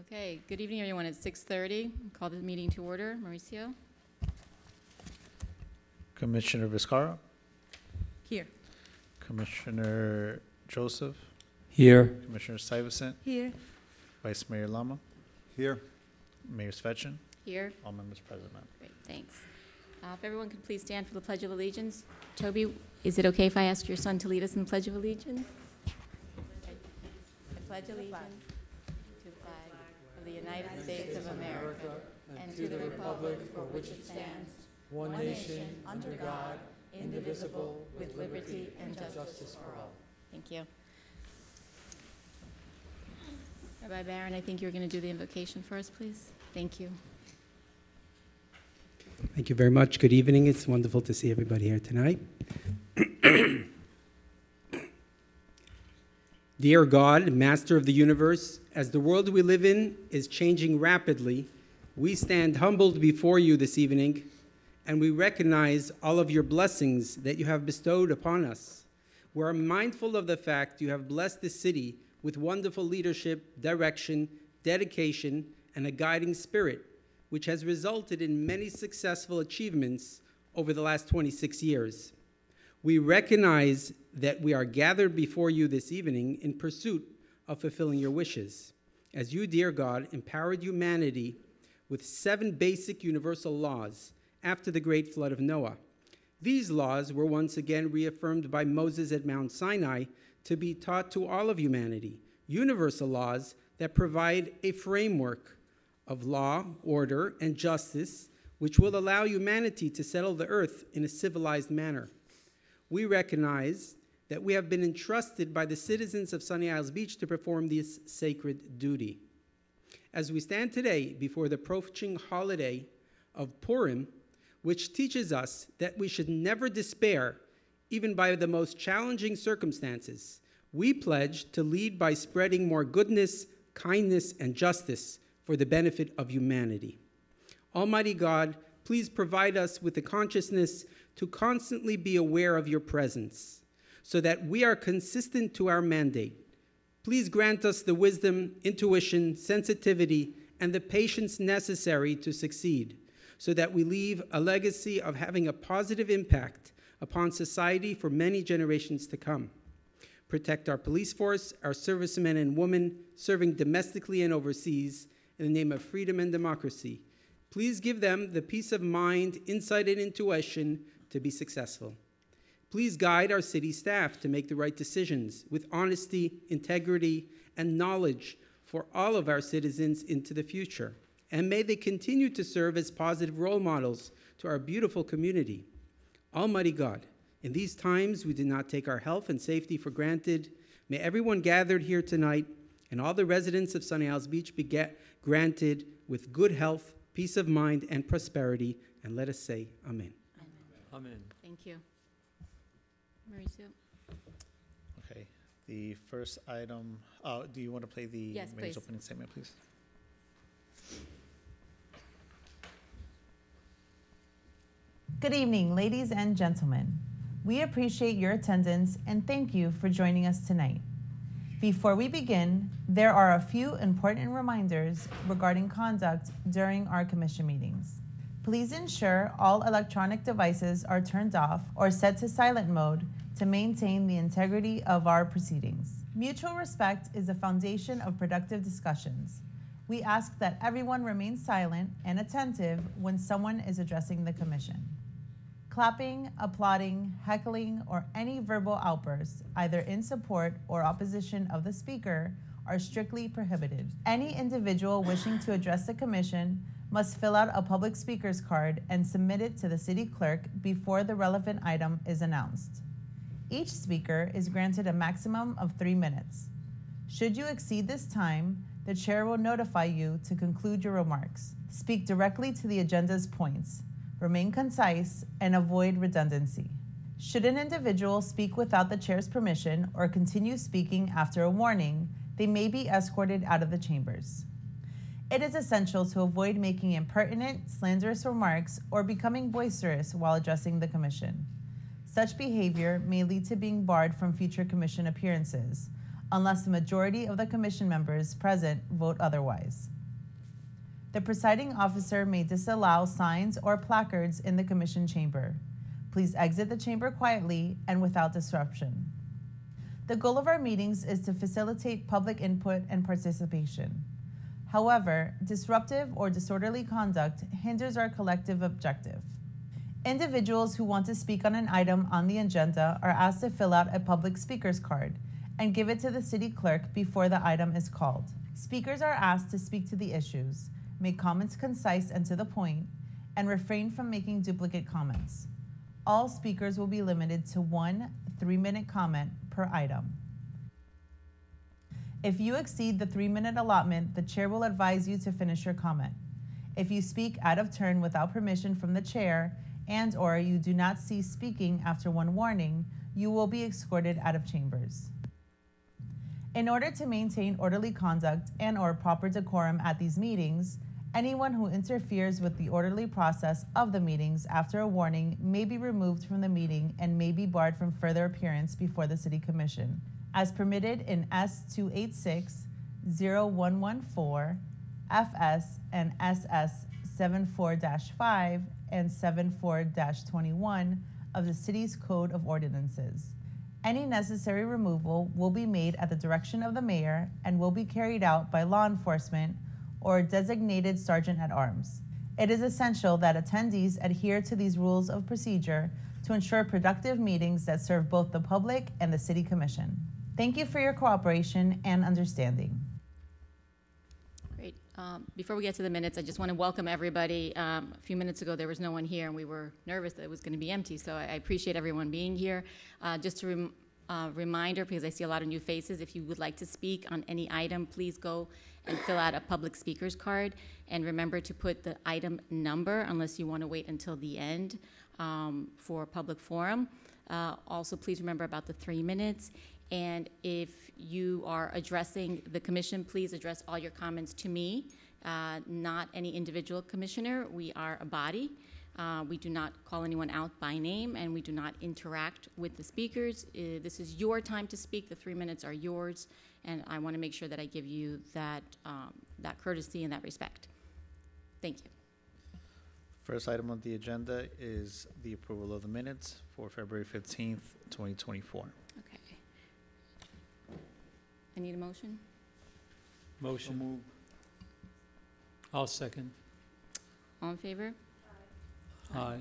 Okay, good evening, everyone. It's 6:30. Call the meeting to order. Mauricio? Commissioner Vizcarra, Here. Commissioner Joseph, Here. Commissioner Stuyvesant, Here. Vice Mayor Lama, Here. Mayor Svechin, Here. all members present, ma'am. Great, thanks. If everyone could please stand for the Pledge of Allegiance. Toby, is it okay if I ask your son to lead us in the Pledge of Allegiance? I pledge allegiance to the flag of the United States of America and to the republic for which it stands, one nation, under God, indivisible, with liberty and justice for all. Thank you. Rabbi Barron, I think you're going to do the invocation for us, please. Thank you. Thank you very much. Good evening. It's wonderful to see everybody here tonight. Dear God, Master of the universe, as the world we live in is changing rapidly, we stand humbled before you this evening, and we recognize all of your blessings that you have bestowed upon us. We are mindful of the fact you have blessed this city with wonderful leadership, direction, dedication, and a guiding spirit, which has resulted in many successful achievements over the last 26 years. We recognize that we are gathered before you this evening in pursuit of fulfilling your wishes, as you, dear God, empowered humanity with 7 basic universal laws after the great flood of Noah. These laws were once again reaffirmed by Moses at Mount Sinai to be taught to all of humanity, universal laws that provide a framework of law, order, and justice, which will allow humanity to settle the earth in a civilized manner. We recognize that we have been entrusted by the citizens of Sunny Isles Beach to perform this sacred duty. As we stand today before the approaching holiday of Purim, which teaches us that we should never despair, even by the most challenging circumstances, we pledge to lead by spreading more goodness, kindness, and justice for the benefit of humanity. Almighty God, please provide us with the consciousness to constantly be aware of your presence, so that we are consistent to our mandate. Please grant us the wisdom, intuition, sensitivity, and the patience necessary to succeed, so that we leave a legacy of having a positive impact upon society for many generations to come. Protect our police force, our servicemen and women serving domestically and overseas in the name of freedom and democracy. Please give them the peace of mind, insight, and intuition to be successful. Please guide our city staff to make the right decisions with honesty, integrity, and knowledge for all of our citizens into the future. And may they continue to serve as positive role models to our beautiful community. Almighty God, in these times we do not take our health and safety for granted. May everyone gathered here tonight and all the residents of Sunny Isles Beach be granted with good health, peace of mind, and prosperity. And let us say amen. Amen. Thank you. Mauricio? Okay, the first item, do you want to play the Yes, mayor's please. opening statement, please? Good evening, ladies and gentlemen. We appreciate your attendance and thank you for joining us tonight. Before we begin, there are a few important reminders regarding conduct during our commission meetings. Please ensure all electronic devices are turned off or set to silent mode to maintain the integrity of our proceedings. Mutual respect is the foundation of productive discussions. We ask that everyone remain silent and attentive when someone is addressing the commission. Clapping, applauding, heckling, or any verbal outbursts, either in support or opposition of the speaker, are strictly prohibited. Any individual wishing to address the commission must fill out a public speaker's card and submit it to the city clerk before the relevant item is announced. Each speaker is granted a maximum of 3 minutes. Should you exceed this time, the chair will notify you to conclude your remarks. Speak directly to the agenda's points. Remain concise and avoid redundancy. Should an individual speak without the chair's permission or continue speaking after a warning, they may be escorted out of the chambers. It is essential to avoid making impertinent, slanderous remarks or becoming boisterous while addressing the commission. Such behavior may lead to being barred from future commission appearances, unless the majority of the commission members present vote otherwise. The presiding officer may disallow signs or placards in the commission chamber. Please exit the chamber quietly and without disruption. The goal of our meetings is to facilitate public input and participation. However, disruptive or disorderly conduct hinders our collective objective. Individuals who want to speak on an item on the agenda are asked to fill out a public speaker's card and give it to the city clerk before the item is called. Speakers are asked to speak to the issues, make comments concise and to the point, and refrain from making duplicate comments. All speakers will be limited to 1 3-minute comment per item. If you exceed the 3-minute allotment, the chair will advise you to finish your comment. If you speak out of turn without permission from the chair and/or you do not cease speaking after 1 warning, you will be escorted out of chambers. In order to maintain orderly conduct and/or proper decorum at these meetings, anyone who interferes with the orderly process of the meetings after a warning may be removed from the meeting and may be barred from further appearance before the City Commission, as permitted in S-286-0114, FS and SS 74-5 and 74-21 of the City's Code of Ordinances. Any necessary removal will be made at the direction of the mayor and will be carried out by law enforcement or a designated sergeant at arms. It is essential that attendees adhere to these rules of procedure to ensure productive meetings that serve both the public and the City Commission. Thank you for your cooperation and understanding. Great. Before we get to the minutes, I just want to welcome everybody. A few minutes ago, there was no one here, and we were nervous that it was going to be empty, so I appreciate everyone being here. Just a reminder, because I see a lot of new faces, if you would like to speak on any item, please go and fill out a public speaker's card, and remember to put the item number unless you want to wait until the end for public forum. Also, please remember about the 3 minutes. And if you are addressing the commission, please address all your comments to me, not any individual commissioner. We are a body. We do not call anyone out by name, and we do not interact with the speakers. This is your time to speak. The 3 minutes are yours, and I want to make sure that I give you that, that courtesy and that respect. Thank you. First item on the agenda is the approval of the minutes for February 15th, 2024. Okay. I need a motion. Motion. Moved. I'll second. All in favor? Aye.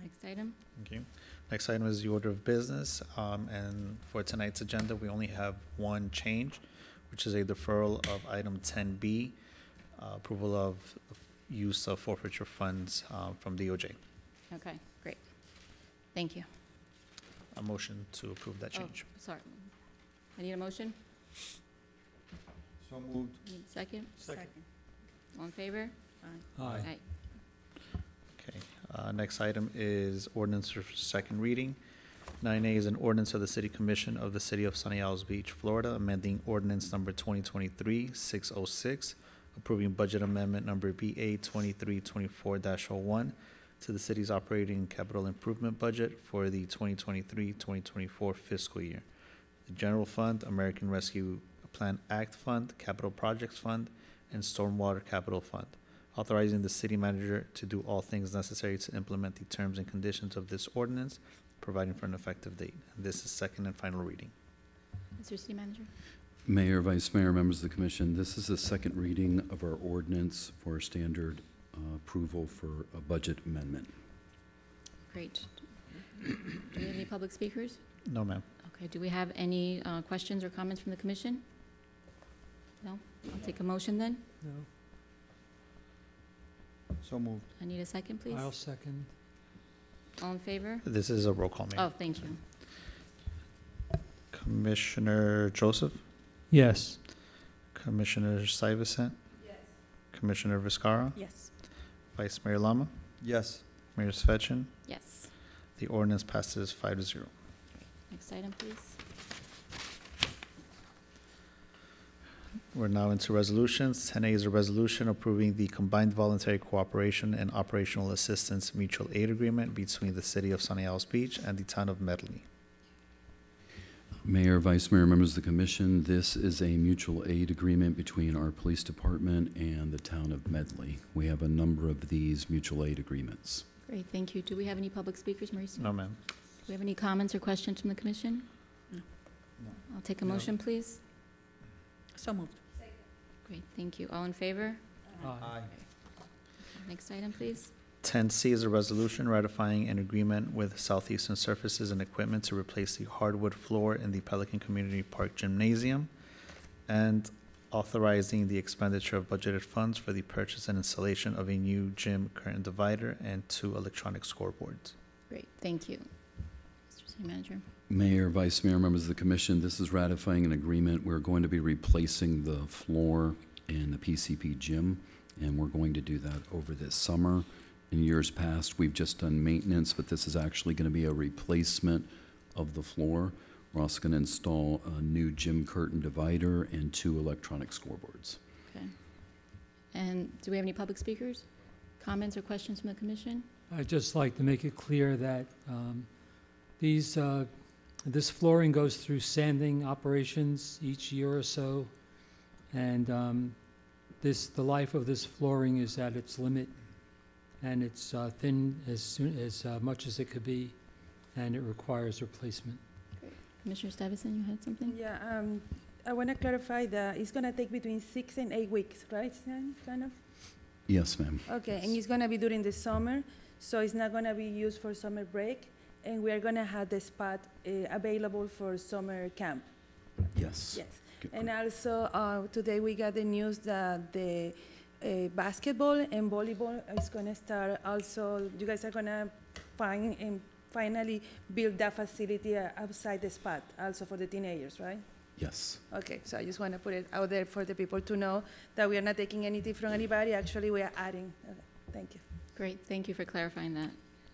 Next item. Thank you. Next item is the order of business, and for tonight's agenda, we only have one change, which is a deferral of item 10B, approval of use of forfeiture funds from DOJ. Okay, great. Thank you. A motion to approve that change. Oh, sorry. I need a motion. So moved. Need a second? Second. All in favor? Aye. Aye. Okay. Next item is ordinance for second reading. 9A is an ordinance of the City Commission of the City of Sunny Isles Beach, Florida, amending ordinance number 2023-606, approving budget amendment number BA 2324-01 to the city's operating and capital improvement budget for the 2023-2024 fiscal year. The General Fund, American Rescue Plan Act Fund, Capital Projects Fund, and Stormwater Capital Fund, authorizing the city manager to do all things necessary to implement the terms and conditions of this ordinance, providing for an effective date. And this is second and final reading. Mr. City Manager? Mayor, Vice Mayor, members of the Commission, this is the second reading of our ordinance for standard approval for a budget amendment. Great. Do we have any public speakers? No, ma'am. Okay, do we have any questions or comments from the commission? No? I'll take a motion then. No. So moved. I need a second, please. I'll second. All in favor? This is a roll call, Mayor. Oh, thank you. Commissioner Joseph? Yes. Commissioner Stuyvesant? Yes. Commissioner Viscara? Yes. Vice Mayor Lama? Yes. Mayor Svechin? Yes. The ordinance passes 5-0. Next item, please. We're now into resolutions. 10A is a resolution approving the combined voluntary cooperation and operational assistance mutual aid agreement between the City of Sunny Isles Beach and the Town of Medley. Mayor, Vice Mayor, members of the commission, this is a mutual aid agreement between our police department and the town of Medley. We have a number of these mutual aid agreements. Great, thank you. Do we have any public speakers, Mauricio? No, ma'am. Do we have any comments or questions from the commission? No. I'll take a motion, please. So moved. Great, thank you. All in favor? Aye. Next item, please. 10C is a resolution ratifying an agreement with Southeastern Surfaces and Equipment to replace the hardwood floor in the Pelican Community Park Gymnasium and authorizing the expenditure of budgeted funds for the purchase and installation of a new gym curtain divider and 2 electronic scoreboards. Great, thank you. Mr. City Manager. Mayor, Vice Mayor, members of the commission, this is ratifying an agreement. We're going to be replacing the floor in the PCP gym, and we're going to do that over this summer. In years past, we've just done maintenance, but this is actually going to be a replacement of the floor. We're also going to install a new gym curtain divider and 2 electronic scoreboards. Okay. And do we have any public speakers? Comments or questions from the commission? I'd just like to make it clear that this flooring goes through sanding operations each year or so, and the life of this flooring is at its limit, and it's thin as much as it could be, and it requires replacement. Commissioner Stuyvesant, you had something? Yeah, I want to clarify that it's going to take between 6 and 8 weeks, right, Stan, kind of? Yes, ma'am. Okay, and it's going to be during the summer, so it's not going to be used for summer break, and we are going to have the spot available for summer camp. Yes. Yes. Good And point. also, today we got the news that the basketball and volleyball is going to start also. You guys are going to find and finally build that facility outside the spot, also for the teenagers, right? Yes. Okay, so I just want to put it out there for the people to know that we are not taking anything from anybody. Actually, we are adding. Okay, thank you. Great, thank you for clarifying that.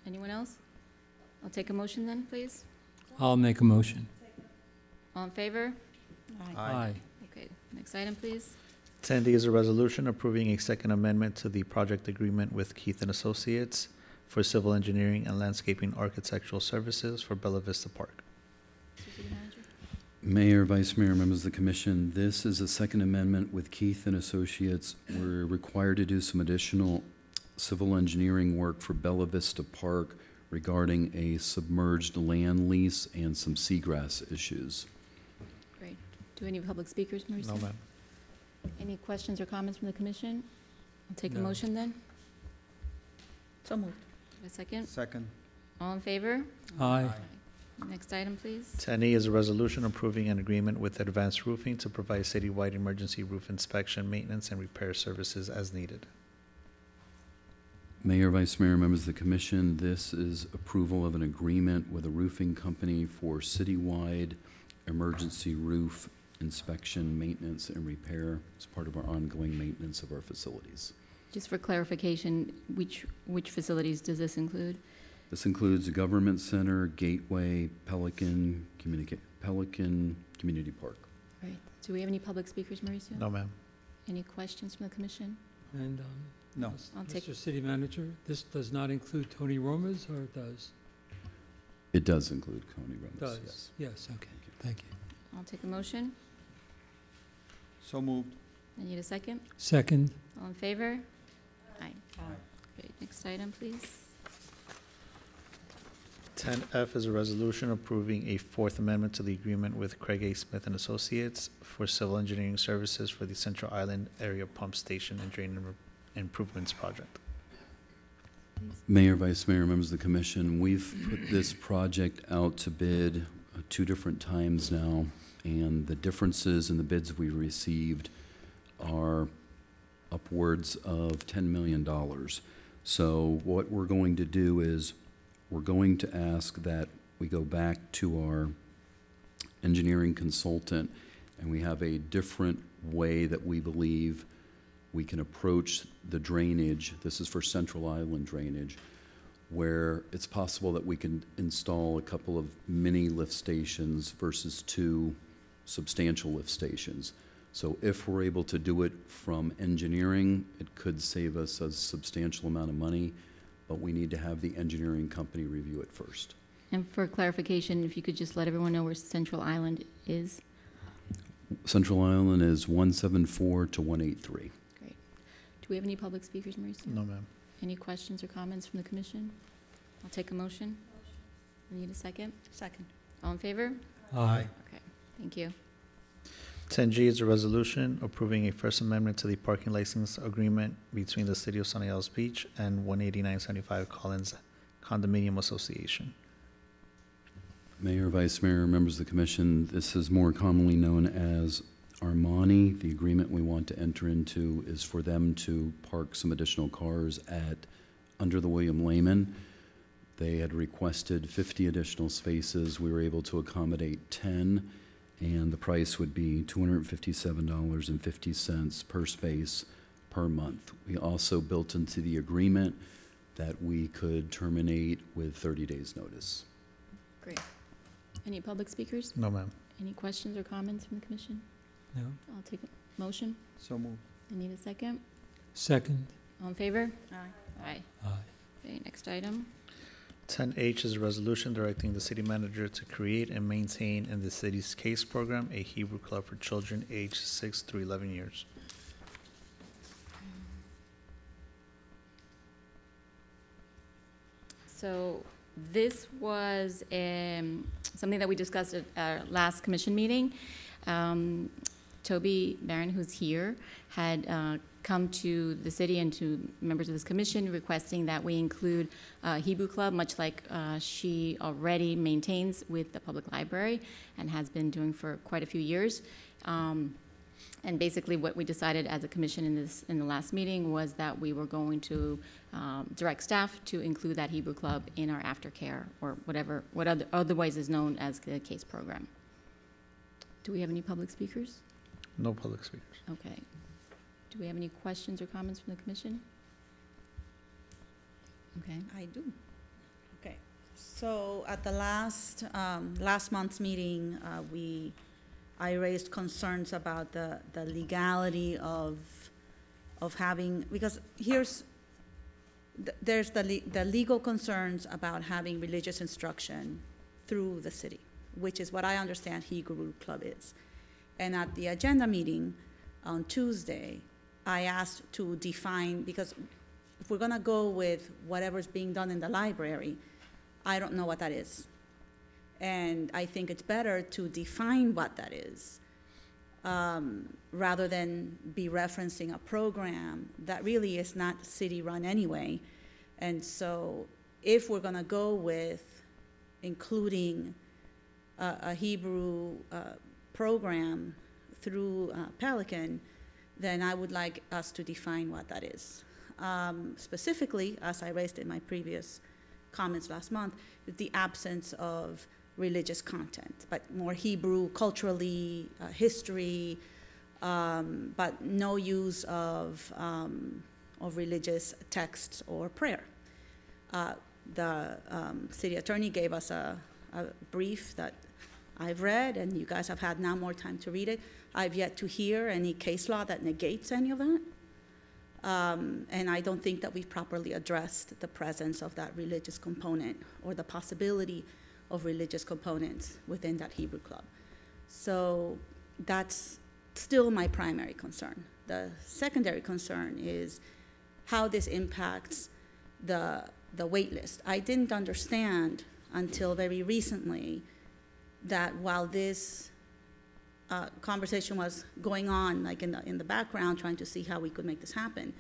Anyone else? I'll take a motion then, please. I'll make a motion. All in favor? Aye. Okay, next item, please. 10D is a resolution approving a second amendment to the project agreement with Keith and Associates for civil engineering and landscaping architectural services for Bella Vista Park. Mr. City Manager. Mayor, Vice Mayor, members of the commission, this is a second amendment with Keith and Associates. We're required to do some additional civil engineering work for Bella Vista Park regarding a submerged land lease and some seagrass issues. Great. Do any public speakers, Mauricio? No, ma'am. Any questions or comments from the commission? I'll take a No. motion then. So moved. A second. Second. All in favor? Aye. Next item, please. 10E is a resolution approving an agreement with Advanced Roofing to provide citywide emergency roof inspection, maintenance, and repair services as needed. Mayor, Vice Mayor, members of the commission, this is approval of an agreement with a roofing company for citywide emergency roof inspection, maintenance, and repair as part of our ongoing maintenance of our facilities. Just for clarification, which facilities does this include? This includes the Government Center, Gateway, Pelican Community Park. Right. Do we have any public speakers, Mauricio? No, ma'am. Any questions from the commission? And, No. I'll take- Mr. City Manager, this does not include Tony Roma's, or it does? It does include Coney Rhodes, Does? yes. Yes, okay, thank you. I'll take a motion. So moved. I need a second. Second. All in favor? Aye. Great. Next item, please. 10F is a resolution approving a Fourth Amendment to the agreement with Craig A. Smith and Associates for civil engineering services for the Central Island Area Pump Station and Drain Improvements Project. Mayor, Vice Mayor, members of the commission, we've put this project out to bid 2 different times now, and the differences in the bids we received are upwards of $10 million. So what we're going to do is we're going to ask that we go back to our engineering consultant, and we have a different way that we believe we can approach the drainage. This is for Central Island drainage, where it's possible that we can install a couple of mini lift stations versus 2 substantial lift stations. So if we're able to do it from engineering, it could save us a substantial amount of money, but we need to have the engineering company review it first. And for clarification, if you could just let everyone know where Central Island is. Central Island is 174 to 183. Great. Do we have any public speakers, Mauricio? No, ma'am. Any questions or comments from the commission? I'll take a motion. We need a second. Second. All in favor? Aye. Okay, thank you. 10G is a resolution approving a First Amendment to the parking license agreement between the City of Sunny Isles Beach and 18975 Collins Condominium Association. Mayor, Vice Mayor, members of the commission, this is more commonly known as Armani. The agreement we want to enter into is for them to park some additional cars under the William Lehman. They had requested 50 additional spaces. We were able to accommodate 10, and the price would be $257.50 per space per month. We also built into the agreement that we could terminate with 30 days' notice. Great. Any public speakers? No, ma'am. Any questions or comments from the commission? No? I'll take a motion. So moved. I need a second. Second. All in favor? Aye. Aye. Aye. Okay, next item. 10H is a resolution directing the city manager to create and maintain in the city's CASE program a Hebrew club for children aged 6 through 11 years. So this was something that we discussed at our last commission meeting. Toby Barron, who's here, had come to the city and to members of this commission requesting that we include Hebrew Club, much like she already maintains with the public library and has been doing for quite a few years. And basically what we decided as a commission in the last meeting was that we were going to direct staff to include that Hebrew Club in our aftercare or what otherwise is known as the CASE program. Do we have any public speakers? No public speakers. Okay. Do we have any questions or comments from the commission? Okay. I do. Okay. So at the last month's meeting, I raised concerns about the legality of having, because there's the legal concerns about having religious instruction through the city, which is what I understand Hebrew Club is. And at the agenda meeting on Tuesday, I asked to define, because if we're gonna go with whatever's being done in the library, I don't know what that is. And I think it's better to define what that is, rather than be referencing a program that really is not city-run anyway. And so if we're gonna go with including a Hebrew program through Pelican, then I would like us to define what that is. Specifically, as I raised in my previous comments last month, the absence of religious content, but more Hebrew, culturally, history, but no use of religious texts or prayer. The city attorney gave us a brief that I've read, and you guys have had now more time to read it. I've yet to hear any case law that negates any of that. And I don't think that we've properly addressed the presence of that religious component or the possibility of religious components within that Hebrew Club. So that's still my primary concern. The secondary concern is how this impacts the wait list. I didn't understand until very recently that while this conversation was going on, like in the background, trying to see how we could make this happen,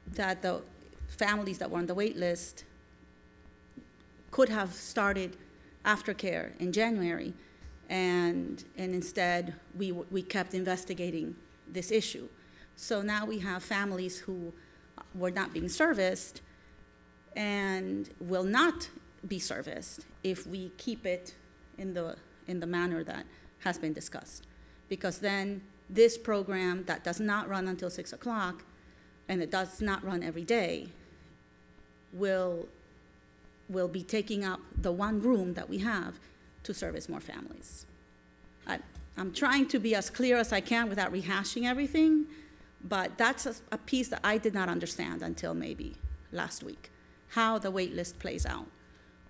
that the families that were on the wait list could have started aftercare in January, and instead we kept investigating this issue. So now we have families who were not being serviced and will not be serviced if we keep it in the manner that has been discussed. Because then this program that does not run until 6 o'clock, and it does not run every day, will be taking up the one room that we have to service more families. I'm trying to be as clear as I can without rehashing everything, but that's a piece that I did not understand until maybe last week, how the wait list plays out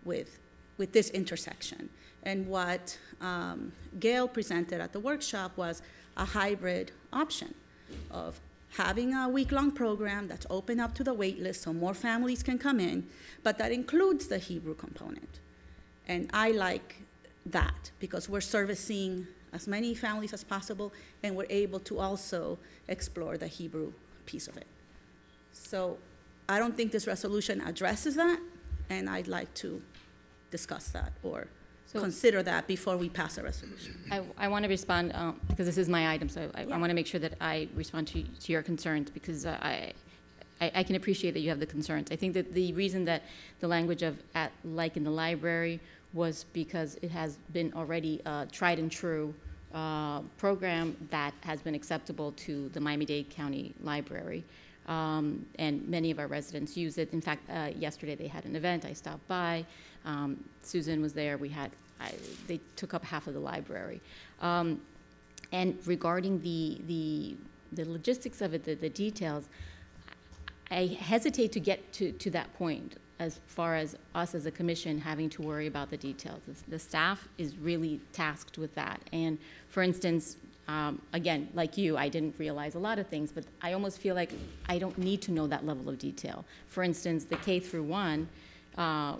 with with this intersection. And what Gail presented at the workshop was a hybrid option of having a week-long program that's open up to the wait list so more families can come in, but that includes the Hebrew component. And I like that because we're servicing as many families as possible, and we're able to also explore the Hebrew piece of it. So I don't think this resolution addresses that, and I'd like to discuss that or consider that before we pass a resolution. I want to respond, because this is my item, so I want to make sure that I respond to your concerns, because I can appreciate that you have the concerns. I think that the reason that the language of like in the library was because it has been already a tried and true program that has been acceptable to the Miami-Dade County Library. And many of our residents use it. In fact, yesterday they had an event. I stopped by. Susan was there. They took up half of the library. And regarding the logistics of it, the details, I hesitate to get to that point as far as us as a commission having to worry about the details. The staff is really tasked with that. And for instance, again, like you, I didn't realize a lot of things, but I almost feel like I don't need to know that level of detail. For instance, the K through 1,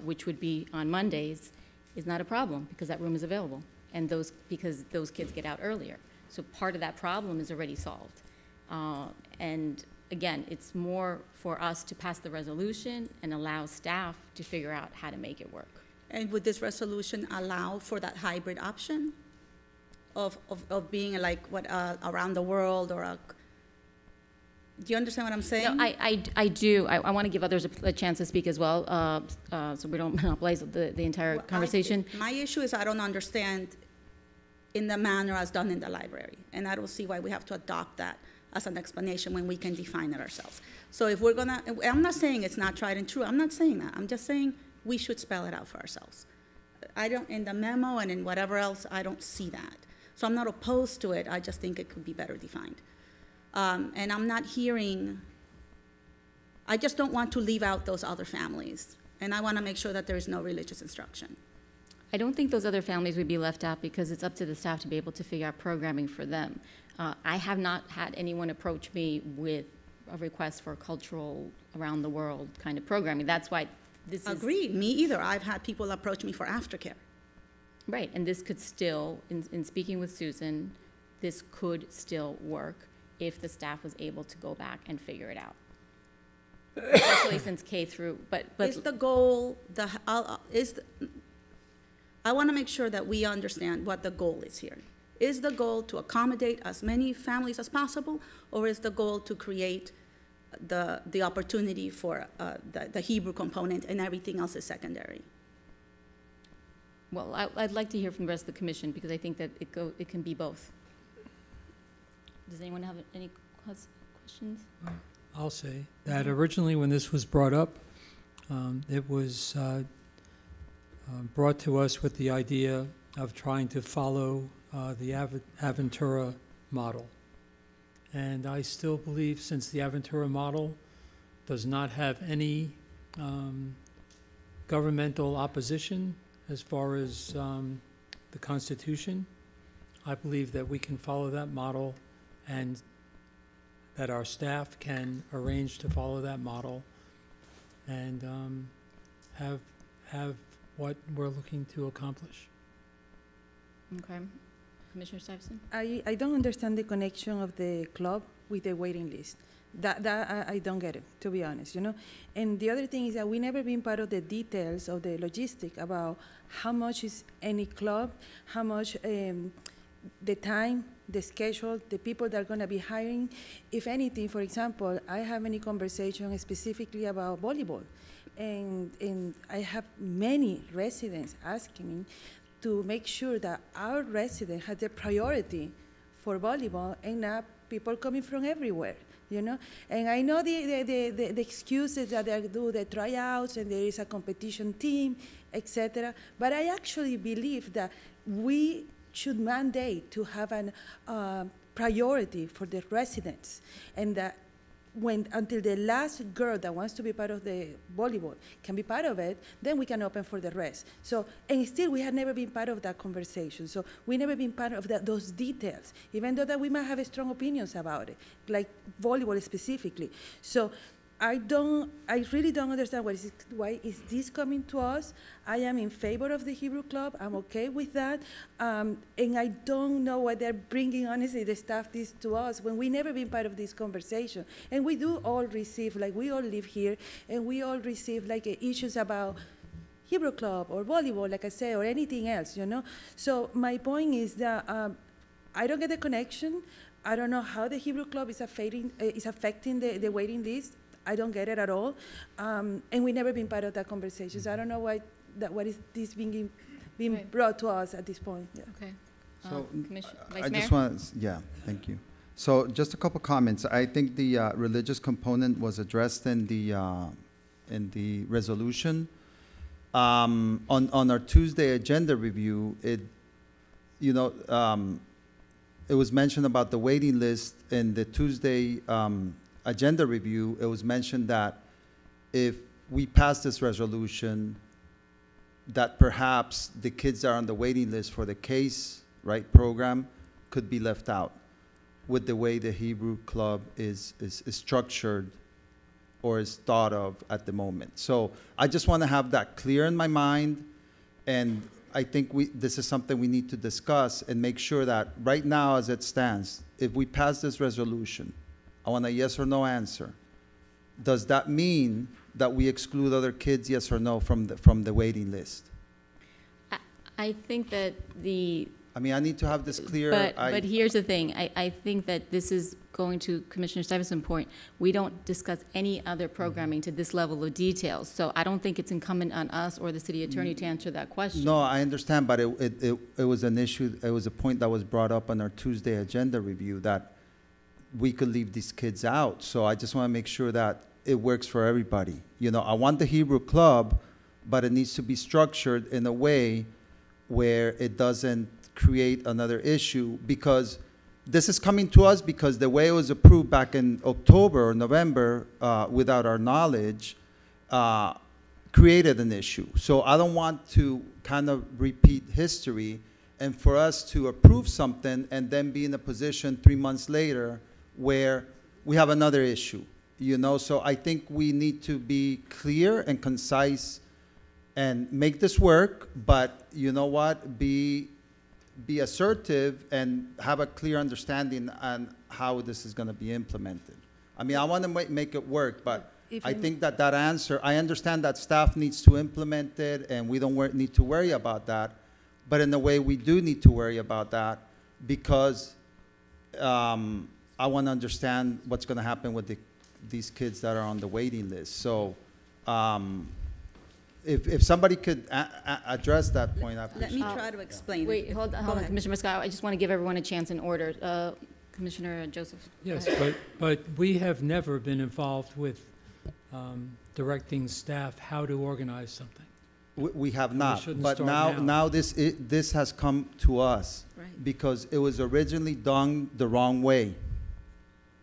which would be on Mondays, is not a problem because that room is available, and because those kids get out earlier. So part of that problem is already solved. And again, it's more for us to pass the resolution and allow staff to figure out how to make it work. And would this resolution allow for that hybrid option of being like what around the world or do you understand what I'm saying? No, I do. I want to give others a chance to speak as well, so we don't monopolize the entire conversation. My issue is I don't understand in the manner as done in the library, and I don't see why we have to adopt that as an explanation when we can define it ourselves. So if we're gonna, I'm not saying it's not tried and true. I'm not saying that. I'm just saying we should spell it out for ourselves. I don't, in the memo and in whatever else, I don't see that. So I'm not opposed to it. I just think it could be better defined. And I'm not hearing, I just don't want to leave out those other families. And I want to make sure that there is no religious instruction. I don't think those other families would be left out because it's up to the staff to be able to figure out programming for them. I have not had anyone approach me with a request for cultural around the world kind of programming. That's why this is. Agreed, me either. I've had people approach me for aftercare. Right, and this could still, in speaking with Susan, this could still work if the staff was able to go back and figure it out. Especially since K through, but. Is the goal, I want to make sure that we understand what the goal is here. Is the goal to accommodate as many families as possible, or is the goal to create the opportunity for the Hebrew component and everything else is secondary? Well, I'd like to hear from the rest of the commission because I think that it can be both. Does anyone have any questions? I'll say that originally when this was brought up, it was brought to us with the idea of trying to follow the Aventura model. And I still believe, since the Aventura model does not have any governmental opposition as far as the Constitution, I believe that we can follow that model and that our staff can arrange to follow that model and have what we're looking to accomplish. Okay. Commissioner Stuyvesant? I don't understand the connection of the club with the waiting list. That I don't get it, to be honest, you know? And the other thing is that we never been part of the details of the logistic about how much is any club, how much the time, the schedule, the people that are going to be hiring. If anything, for example, I have any conversation specifically about volleyball. And I have many residents asking me to make sure that our residents have the priority for volleyball and not people coming from everywhere, you know? And I know the excuses that they do, the tryouts, and there is a competition team, etc. But I actually believe that we should mandate to have a priority for the residents, and that until the last girl that wants to be part of the volleyball can be part of it, then we can open for the rest. So, and still we had never been part of that conversation. So we never been part of those details, even though that we might have strong opinions about it, like volleyball specifically. So I really don't understand why is this coming to us. I am in favor of the Hebrew Club. I'm okay with that. And I don't know why they're bringing, honestly, the staff this to us when we never been part of this conversation. And we do all receive, like we all live here, and we all receive like issues about Hebrew Club or volleyball, like I say, or anything else, you know? So my point is that I don't get the connection. I don't know how the Hebrew Club is affecting the waiting list. I don't get it at all, and we never been part of that conversation. So I don't know what is this being Right. brought to us at this point. Yeah. Okay. So Vice I Mayor? just want, yeah, thank you. So just a couple comments. I think the religious component was addressed in the resolution. On our Tuesday agenda review, it was mentioned about the waiting list in the Tuesday agenda review. It was mentioned that if we pass this resolution, that perhaps the kids that are on the waiting list for the case, right, program could be left out with the way the Hebrew Club is structured or is thought of at the moment. So I just want to have that clear in my mind, and I think this is something we need to discuss and make sure that right now as it stands, if we pass this resolution, I want a yes or no answer. Does that mean that we exclude other kids, yes or no, from the waiting list? I think that I mean, I need to have this clear. But here's the thing. I think that this is going to Commissioner Stevenson's point. We don't discuss any other programming to this level of detail. So I don't think it's incumbent on us or the city attorney to answer that question. No, I understand, but it was an issue, it was a point that was brought up on our Tuesday agenda review that we could leave these kids out. So I just want to make sure that it works for everybody. You know, I want the Hebrew Club, but it needs to be structured in a way where it doesn't create another issue, because this is coming to us because the way it was approved back in October or November without our knowledge created an issue. So I don't want to kind of repeat history and for us to approve something and then be in a position 3 months later where we have another issue, you know? So I think we need to be clear and concise and make this work, but you know what? Be assertive and have a clear understanding on how this is going to be implemented. I mean, I want to make it work, but I think that answer, I understand that staff needs to implement it and we don't need to worry about that, but in a way we do need to worry about that because I want to understand what's going to happen with these kids that are on the waiting list. So if somebody could address that point, I appreciate it. Let me try to explain it. Wait, hold on, Commissioner Moscato. I just want to give everyone a chance in order. Commissioner Joseph. Yes, but we have never been involved with directing staff how to organize something. We have We not, shouldn't but start now this has come to us Right. because it was originally done the wrong way.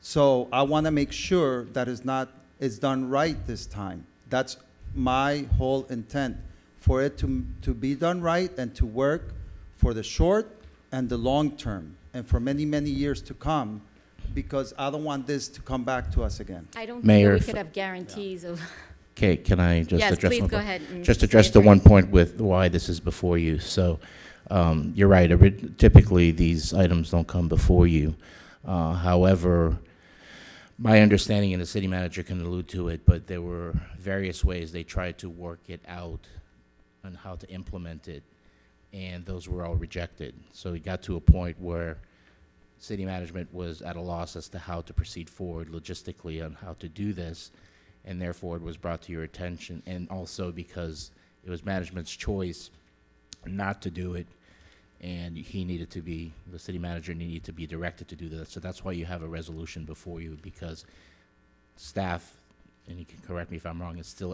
So I want to make sure that it's done right this time. That's my whole intent, for it to be done right and to work for the short and the long term and for many, many years to come, because I don't want this to come back to us again. I don't think Mayor, that we could have guarantees of. Okay, can I just Yes, address please one go point? ahead. Just Mr. address the Attorney. one point with why this is before you. So, you're right, typically these items don't come before you. However, my understanding, and the city manager can allude to it, but there were various ways they tried to work it out on how to implement it, and those were all rejected. So it got to a point where city management was at a loss as to how to proceed forward logistically on how to do this, and therefore it was brought to your attention, and also because it was management's choice not to do it, and the city manager needed to be directed to do that. So that's why you have a resolution before you, because staff, and you can correct me if I'm wrong, is still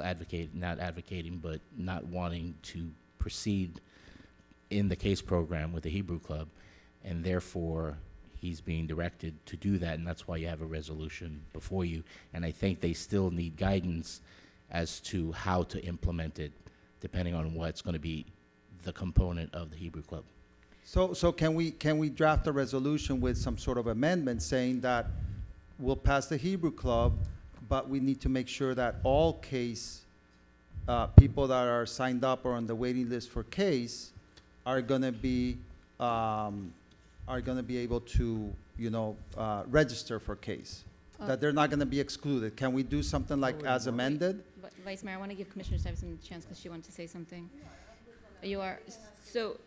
not advocating, but not wanting to proceed in the case program with the Hebrew Club, and therefore he's being directed to do that, and that's why you have a resolution before you. And I think they still need guidance as to how to implement it, depending on what's going to be the component of the Hebrew Club. So can we draft a resolution with some sort of amendment saying that we'll pass the Hebrew Club, but we need to make sure that all case people that are signed up or on the waiting list for case are going to be able to, register for case, that they're not going to be excluded. Can we do something like as amended? Vice Mayor, I want to give Commissioner Stuyvesant a chance because she wanted to say something. You are, so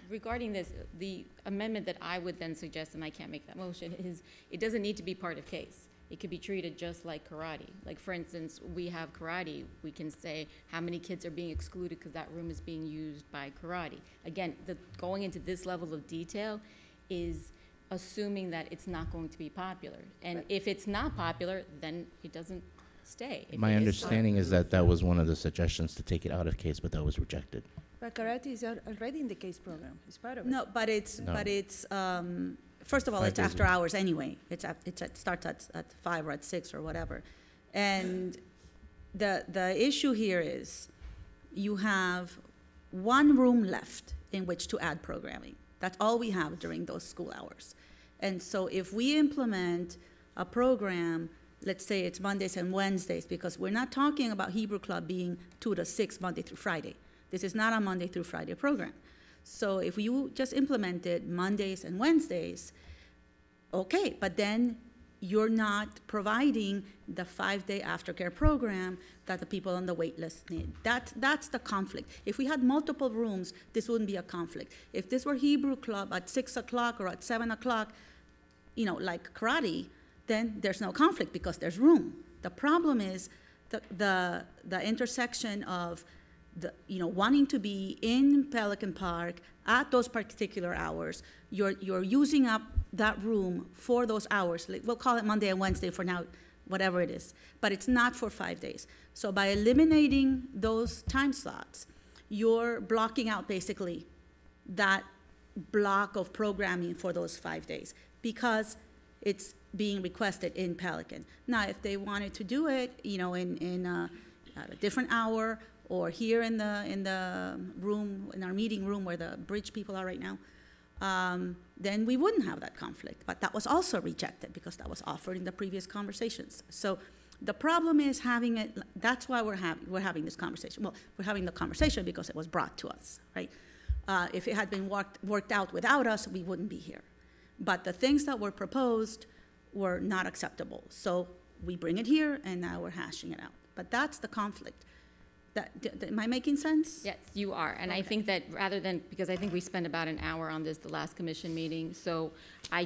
regarding this, the amendment that I would then suggest, and I can't make that motion, is it doesn't need to be part of case. It could be treated just like karate. Like, for instance, we have karate. We can say how many kids are being excluded because that room is being used by karate. Again, going into this level of detail is assuming that it's not going to be popular. And if it's not popular, then it doesn't stay. If My it is understanding is that that was one of the suggestions to take it out of case, but that was rejected. But karate is already in the case program. It's part of it. No, but it's, No. first of all, 5 it's days after a week. hours anyway. It starts at 5 or at 6 or whatever. And the issue here is you have one room left in which to add programming. That's all we have during those school hours. And so if we implement a program, let's say it's Mondays and Wednesdays, because we're not talking about Hebrew Club being 2 to 6 Monday through Friday. This is not a Monday through Friday program. So if you just implemented Mondays and Wednesdays, okay, but then you're not providing the 5-day aftercare program that the people on the wait list need. That's the conflict. If we had multiple rooms, this wouldn't be a conflict. If this were Hebrew Club at 6 o'clock or at 7 o'clock, like karate, then there's no conflict because there's room. The problem is the intersection of wanting to be in Pelican Park at those particular hours. You're using up that room for those hours. We'll call it Monday and Wednesday for now, whatever it is, but it's not for 5 days. So by eliminating those time slots, you're blocking out basically that block of programming for those 5 days because it's being requested in Pelican. Now, if they wanted to do it, in a different hour or here in the room, in our meeting room where the bridge people are right now, then we wouldn't have that conflict. But that was also rejected because that was offered in the previous conversations. So the problem is having it. That's why we're having this conversation. Well, we're having the conversation because it was brought to us, right? If it had been worked out without us, we wouldn't be here. But the things that were proposed were not acceptable. So we bring it here, and now we're hashing it out. But that's the conflict. Am I making sense? Yes, you are. And Okay. I think that rather than, because I think we spent about an hour on this the last commission meeting, so I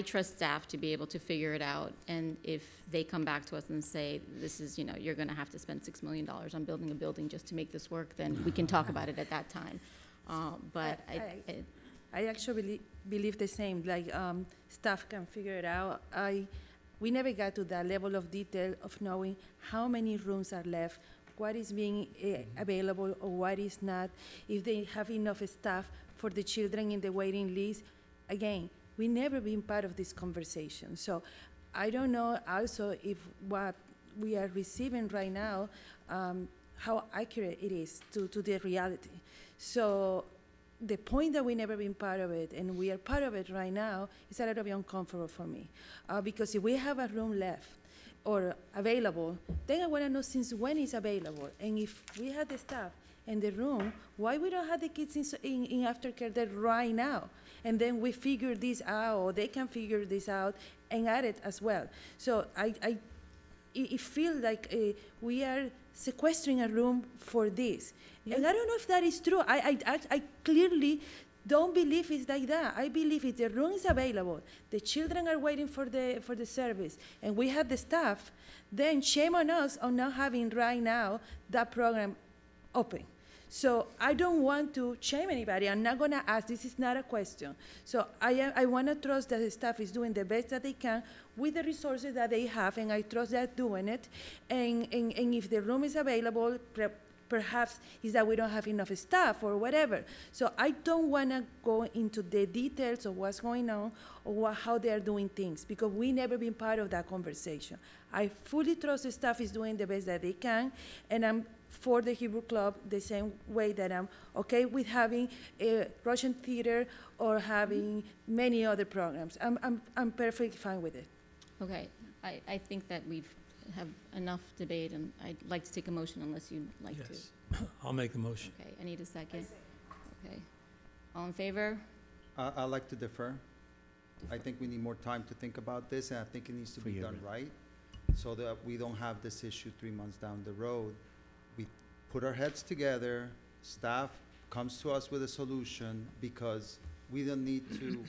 trust staff to be able to figure it out. And if they come back to us and say, this is, you're going to have to spend $6 million on building a building just to make this work, then we can talk about it at that time. But I actually believe the same, like staff can figure it out. We never got to that level of detail of knowing how many rooms are left, what is being available or what is not, if they have enough staff for the children in the waiting list. Again, we never been part of this conversation. So I don't know also if what we are receiving right now, how accurate it is to the reality. So the point that we never been part of it and we are part of it right now is a little bit uncomfortable for me. Because if we have a room left or available, then I want to know since when it's available. And if we have the staff and the room, why we don't have the kids in aftercare there right now? And then we figure this out, or they can figure this out and add it as well. So it feels like we are sequestering a room for this. Yes. And I don't know if that is true. I clearly don't believe it's like that. I believe if the room is available, the children are waiting for the service, and we have the staff, then shame on us on not having right now that program open. So I don't want to shame anybody. I'm not going to ask. This is not a question. So I want to trust that the staff is doing the best that they can with the resources that they have, and I trust they're doing it. And if the room is available, perhaps is that we don't have enough staff or whatever. So I don't want to go into the details of what's going on or how they are doing things, because we never been part of that conversation. I fully trust the staff is doing the best that they can, and I'm for the Hebrew Club the same way that I'm okay with having a Russian theater or having many other programs. I'm perfectly fine with it. Okay, I think that we've have enough debate, and I'd like to take a motion unless you'd like to. Yes, I'll make the motion. Okay, I need a second. Okay, all in favor? I'd like to defer. I think we need more time to think about this, and I think it needs to be done right, so that we don't have this issue 3 months down the road. We put our heads together, staff comes to us with a solution, because we don't need to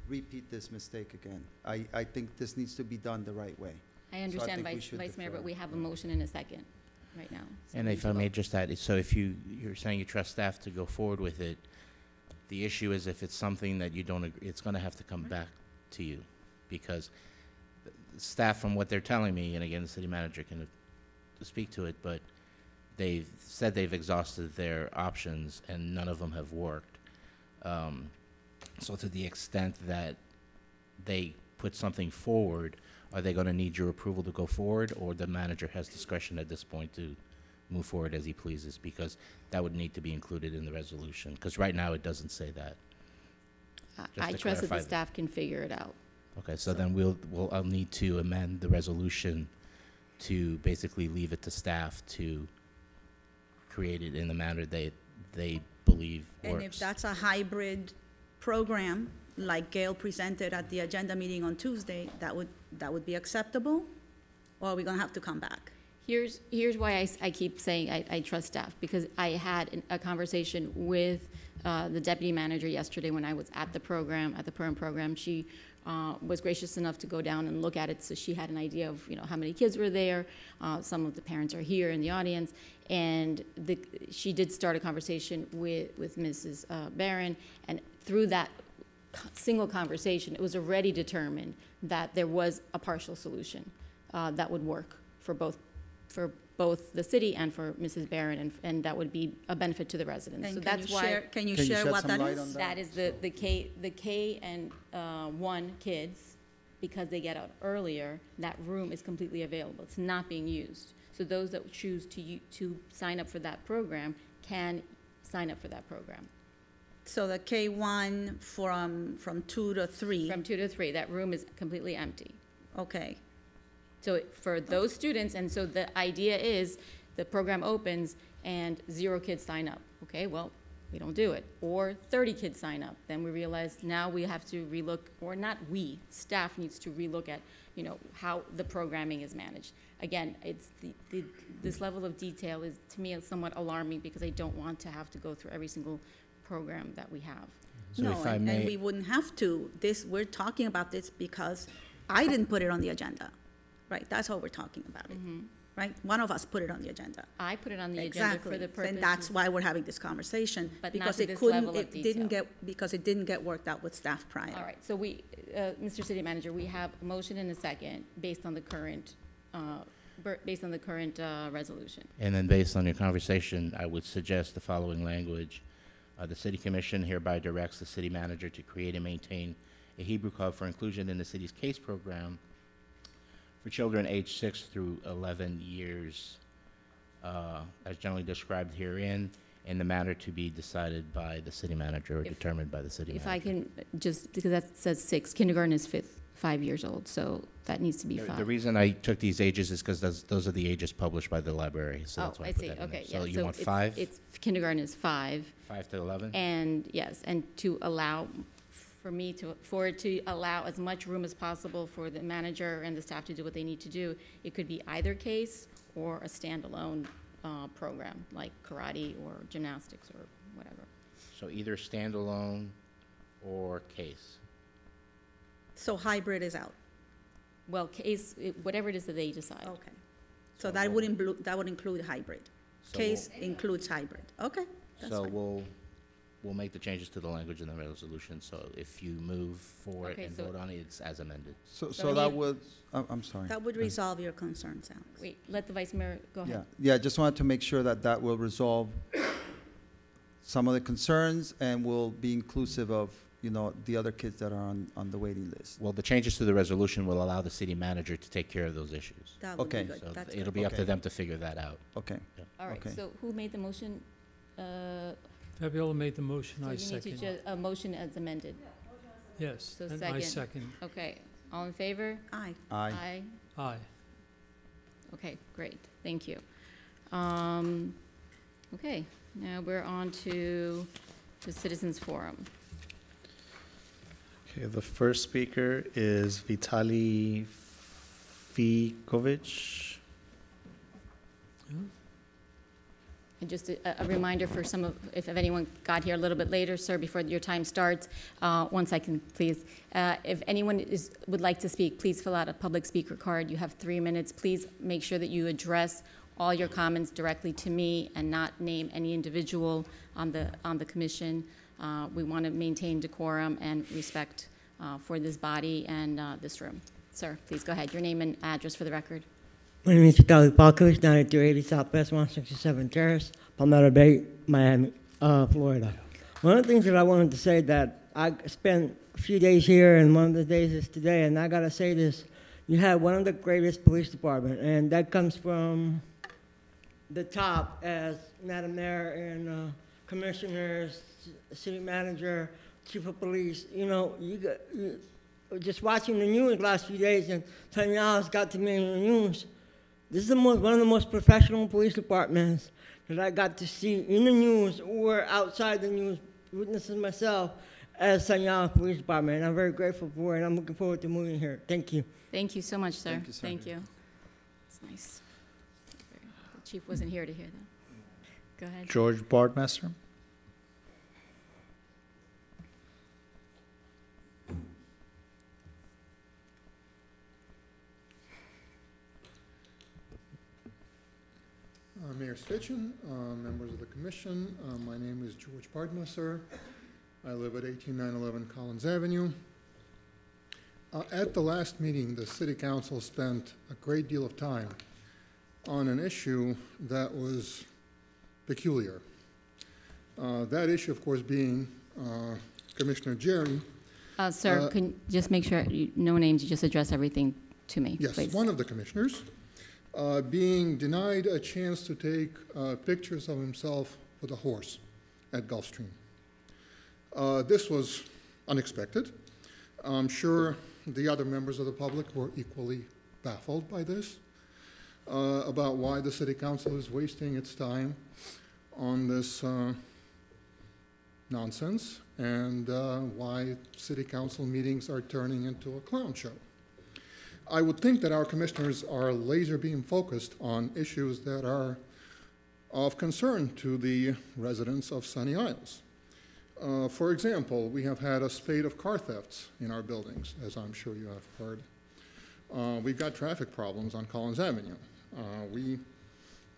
repeat this mistake again. I think this needs to be done the right way. I understand, think we Vice should Mayor, defer. but we have a motion and a second right now. So And we if need I to may vote. just add, so if you're saying you trust staff to go forward with it, the issue is if it's something that you don't agree, it's gonna have to come back to you, because staff, from what they're telling me, and again, the city manager can speak to it, but they've said they've exhausted their options and none of them have worked. So to the extent that they put something forward, are they gonna need your approval to go forward, or the manager has discretion at this point to move forward as he pleases? Because that would need to be included in the resolution, because right now it doesn't say that. I to trust that the clarify. staff can figure it out. Okay, so then I'll need to amend the resolution to basically leave it to staff to create it in the manner they believe works. And if that's a hybrid program, like Gail presented at the agenda meeting on Tuesday, that would be acceptable? Or are we gonna have to come back? Here's why I keep saying I trust staff, because I had a conversation with the deputy manager yesterday when I was at the program, at the PERM program. She was gracious enough to go down and look at it, so she had an idea of how many kids were there. Some of the parents are here in the audience, and she did start a conversation with Mrs. Barron, and through that single conversation, it was already determined that there was a partial solution that would work for both the city and for Mrs. Barron, and that would be a benefit to the residents. So And that's why can you Can you share shed what some that light is? on that is the K and 1 kids, because they get out earlier. That room is completely available. It's not being used. So those that choose to sign up for that program can sign up for that program. So the K-1 from 2 to 3? From 2 to 3, that room is completely empty. Okay. So for those students, and so the idea is the program opens and 0 kids sign up. Okay, well, we don't do it. Or 30 kids sign up. Then we realize now we have to relook, or not we, staff needs to relook at, how the programming is managed. Again, it's this level of detail is, to me, somewhat alarming, because I don't want to have to go through every single program that we have. So No, if I and may, we wouldn't have to. We're talking about this because I didn't put it on the agenda, right? That's what we're talking about it, right? One of us put it on the agenda. I put it on the agenda for the purpose. And that's why we're having this conversation. But not because to it this couldn't, level of it didn't detail. because it didn't get worked out with staff prior. All right, so Mr. City Manager, we have a motion and a second based on the current, resolution. and then based on your conversation, I would suggest the following language. The City Commission hereby directs the city manager to create and maintain a Hebrew Club for inclusion in the city's CASE program for children aged 6 through 11 years, as generally described herein, in the manner to be decided by the city manager or determined by the city manager. If I can just, because that says 6, kindergarten is 5 years old, so that needs to be The 5. reason I took these ages is because those are the ages published by the library, so Oh, that's why I I put see, that in there. okay, yeah. So you want 5? It's kindergarten is 5, 5 to 11? and yes, and to allow, for it to allow as much room as possible for the manager and the staff to do what they need to do, it could be either case or a standalone program, like karate or gymnastics or whatever. So either standalone or case. So hybrid is out. Well, case, whatever it is that they decide. Okay. So that would include hybrid. So Case includes hybrid. Okay, that's So fine. we'll make the changes to the language in the resolution, so if you move for it Okay, and so- vote on it, it's as amended. So, So so we that need- would, I'm sorry. That would resolve your concerns, Alex. Wait, let the Vice Mayor go Yeah, ahead. yeah, just wanted to make sure that that will resolve some of the concerns and will be inclusive of, you know, the other kids that are on the waiting list. Well, the changes to the resolution will allow the city manager to take care of those issues. That would be Okay. good. So That's it'll good. be up to Okay. them to figure that out. Okay, All right, Okay. so who made the motion? Fabiola made the motion, So I you need to second. just, a motion as amended. Yes, So and I second. second. Okay, all in favor? Aye. aye. Aye. Okay, great, thank you. Okay, now we're on to the Citizens Forum. Okay, the first speaker is Vitaly Fikovic. And just a reminder for some of, if anyone got here a little bit later, sir, before your time starts, 1 second, please. If anyone would like to speak, please fill out a public speaker card. You have 3 minutes. Please make sure that you address all your comments directly to me and not name any individual on the commission. We want to maintain decorum and respect for this body and this room. Sir, please go ahead. Your name and address for the record. My name is Vitaly Palkovich, 9380 Southwest 167 Terrace, Palmetto Bay, Miami, Florida. One of the things that I wanted to say that I spent a few days here, and one of the days is today, and I gotta say this: you have one of the greatest police departments, and that comes from the top, as Madam Mayor and commissioners, city manager, chief of police. You know, just watching the news last few days, and Sunny Isles got to me in the news. This is one of the most professional police departments that I got to see in the news or outside the news, witnessing myself as Sunny Isles Police Department. And I'm very grateful for it, and I'm looking forward to moving here. Thank you. Thank you so much, sir. Thank you, sir. Thank you. It's nice. The chief wasn't here to hear that. Go ahead. George Bardmaster. Mayor Stitchen, members of the commission, my name is George Bardmaster. I live at 18911 Collins Avenue. At the last meeting, the city council spent a great deal of time on an issue that was peculiar. That issue, of course, being Commissioner Jerry. Sir, can you just make sure, no names, you just address everything to me, Yes, please. one of the commissioners, being denied a chance to take pictures of himself with a horse at Gulfstream. This was unexpected. I'm sure the other members of the public were equally baffled by this, about why the city council is wasting its time on this nonsense, and why city council meetings are turning into a clown show. I would think that our commissioners are laser beam focused on issues that are of concern to the residents of Sunny Isles. For example, we have had a spate of car thefts in our buildings, as I'm sure you have heard. We've got traffic problems on Collins Avenue. We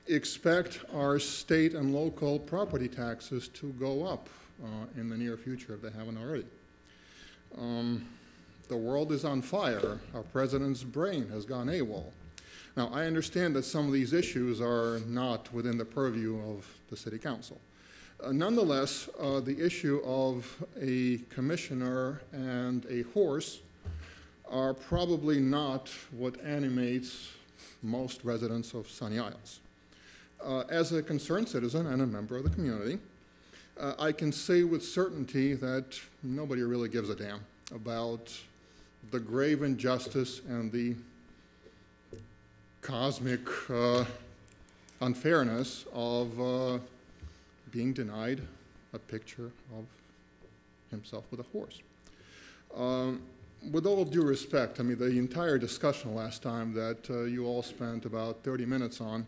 expect our state and local property taxes to go up in the near future if they haven't already. The world is on fire. Our president's brain has gone AWOL. Now, I understand that some of these issues are not within the purview of the city council. Nonetheless, the issue of a commissioner and a horse are probably not what animates most residents of Sunny Isles. As a concerned citizen and a member of the community, I can say with certainty that nobody really gives a damn about the grave injustice and the cosmic unfairness of being denied a picture of himself with a horse. With all due respect, I mean, the entire discussion last time that you all spent about 30 minutes on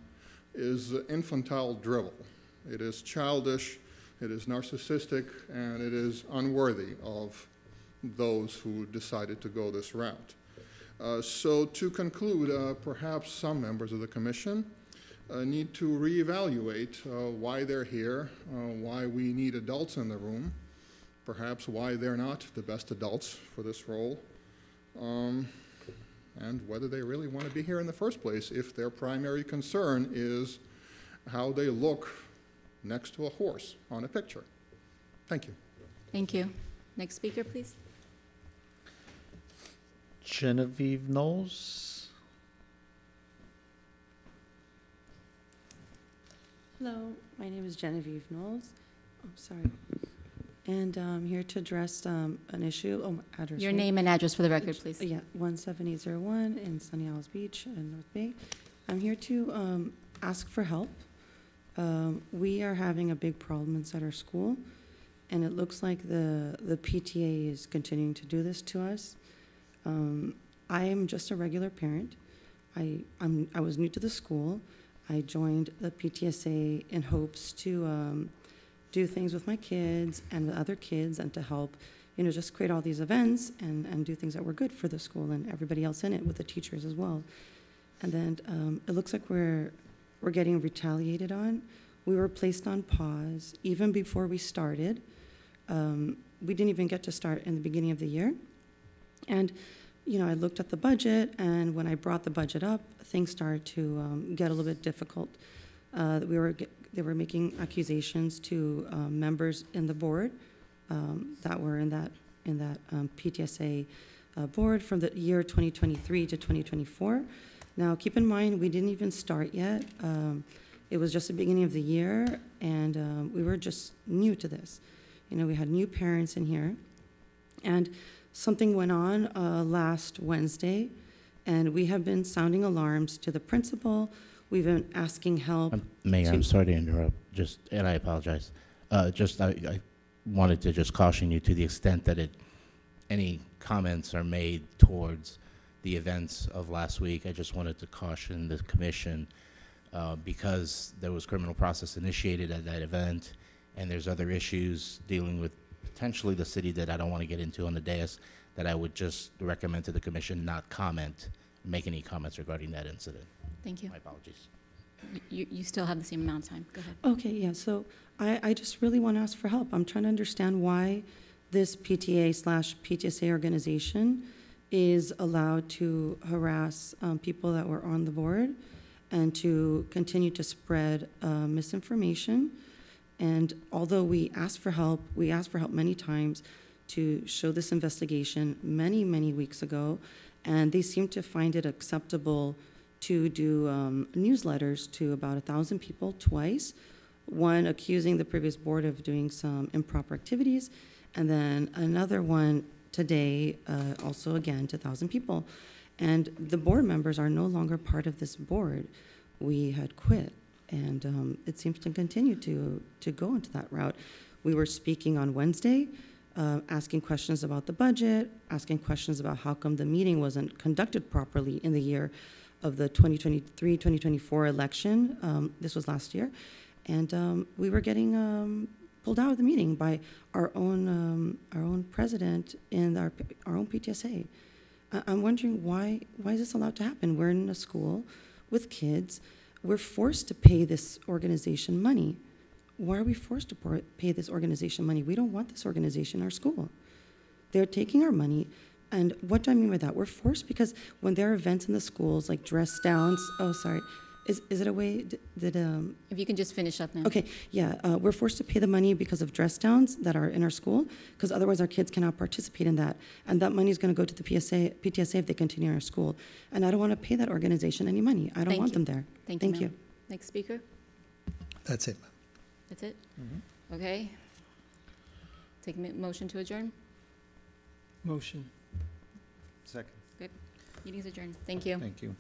is infantile drivel. It is childish, it is narcissistic, and it is unworthy of those who decided to go this route. So to conclude, perhaps some members of the commission need to reevaluate why they're here, why we need adults in the room, perhaps why they're not the best adults for this role, and whether they really want to be here in the first place if their primary concern is how they look next to a horse on a picture. Thank you. Thank you. Next speaker, please. Genevieve Knowles. Hello, my name is Genevieve Knowles. Oh, sorry. And I'm here to address an issue. Oh, address. Your right? name and address for the record, please. Yeah, 17801 in Sunny Isles Beach in North Bay. I'm here to ask for help. We are having a big problem inside our school, and it looks like the PTA is continuing to do this to us. I am just a regular parent. I was new to the school. I joined the PTSA in hopes to do things with my kids and with other kids and to help, just create all these events and do things that were good for the school and everybody else in it, with the teachers as well. And then it looks like we're getting retaliated on. We were placed on pause even before we started. We didn't even get to start in the beginning of the year. And, I looked at the budget, and when I brought the budget up, things started to get a little bit difficult. They were making accusations to members in the board that were in that PTSA board from the year 2023 to 2024. Now, keep in mind, we didn't even start yet. It was just the beginning of the year, and we were just new to this. We had new parents in here, and something went on last Wednesday, and we have been sounding alarms to the principal. We've been asking help. Mayor, I'm sorry to interrupt, and I apologize. I wanted to just caution you to the extent that any comments are made towards the events of last week. I just wanted to caution the commission because there was criminal process initiated at that event, and there's other issues dealing with potentially the city that I don't want to get into on the dais, that I would just recommend to the commission not make any comments regarding that incident. Thank you. My apologies. You still have the same amount of time. Go ahead. Okay, yeah, so I just really want to ask for help. I'm trying to understand why this PTA/PTSA organization is allowed to harass people that were on the board and to continue to spread misinformation. And although we asked for help many times to show this investigation many, many weeks ago, and they seem to find it acceptable to do newsletters to about 1,000 people twice, one accusing the previous board of doing some improper activities, and then another one today, also again to 1,000 people. And the board members are no longer part of this board. We had quit, and it seems to continue to go into that route. We were speaking on Wednesday, asking questions about the budget, asking questions about how come the meeting wasn't conducted properly in the year of the 2023-2024 election. This was last year. And we were getting pulled out of the meeting by our own president in our own PTSA. I'm wondering why is this allowed to happen? We're in a school with kids. We're forced to pay this organization money. Why are we forced to pay this organization money? We don't want this organization in our school. They're taking our money. And what do I mean by that? We're forced because when there are events in the schools, like dress downs, oh, sorry, is it a way that... If you can just finish up now. Okay, yeah, we're forced to pay the money because of dress downs that are in our school, because otherwise our kids cannot participate in that. And that money is going to go to the PTSA if they continue in our school. And I don't want to pay that organization any money. I don't want them there. Thank you. ma'am. Next speaker. That's it. That's it? Okay. Take a motion to adjourn. Motion. Second. Good. Meeting's adjourned. Thank you. Thank you.